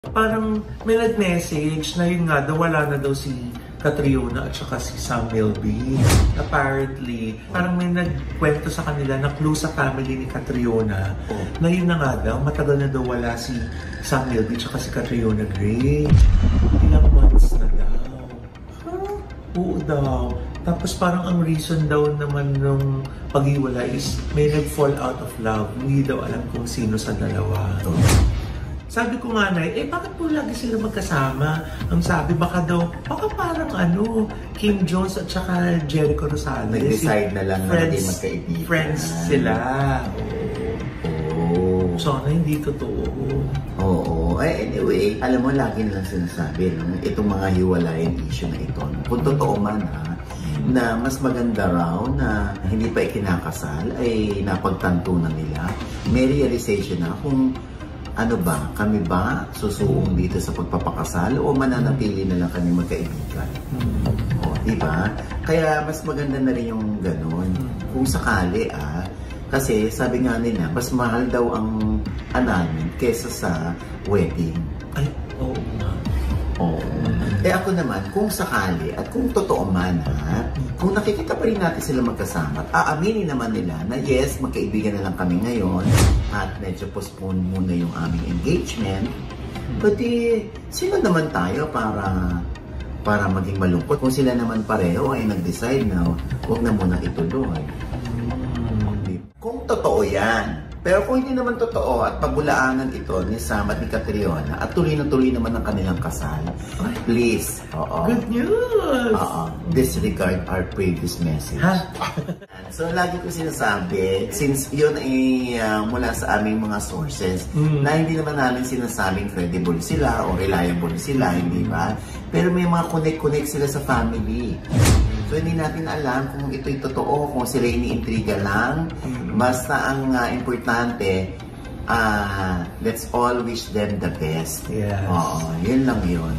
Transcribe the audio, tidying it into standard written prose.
Parang may nag-message na yun nga, wala na daw si Catriona at saka si Sam Milby. Apparently, parang may nagkwento sa kanila na close sa family ni Catriona. Na yun na nga daw, matagal na daw wala si Sam Milby at saka si Catriona Gray. Ilang months na daw. Oo daw. Tapos parang ang reason daw naman nung paghiwalay is may nag-fall out of love. Hindi daw alam kung sino sa dalawa. Sabi ko nga na, bakit po lagi sila magkasama? Ang sabi, baka parang Kim Jones at saka Jericho Rosales. Nag-decide na lang na maging magkaibigan. Friends sila. Oo. Sana hindi totoo. Oo. Anyway, alam mo, lagi nilang sinasabi, itong mga hiwalayan issue na ito. Kung totoo man na mas maganda raw na hindi pa ikinakasal, ay napagtanto na nila. May realization na kung kami ba susuong dito sa pagpapakasal o mananatili na lang kami magkaibigan? Diba? Kaya mas maganda na rin yung ganun. Kung sakali kasi sabi nga nila, mas mahal daw ang annulment kesa sa wedding. Ay, oo nga. Oo. Ako naman, kung sakali at kung totoo man kung nakikita pa rin natin sila magkasama at aaminin naman nila na yes, magkaibigan na lang kami ngayon at medyo postpone muna yung aming engagement, pati sila naman tayo para maging malungkot. Kung sila naman pareho ay nag-decide na huwag na muna ituloy. Kung totoo yan. Pero kung hindi naman totoo at pabulaanan ito ni Sam at ni Catriona at tuloy na tuloy naman ang kanilang kasal, please, good news! Disregard our previous message. So, lagi ko sinasabi, since yun ay mula sa aming mga sources, na hindi naman namin sinasabing credible sila o reliable sila, hindi ba? Pero may mga connect sila sa family. So, hindi natin alam kung ito'y totoo, kung sila iniintriga lang. Basta ang importante, let's all wish them the best. Yes. Yun lang yun.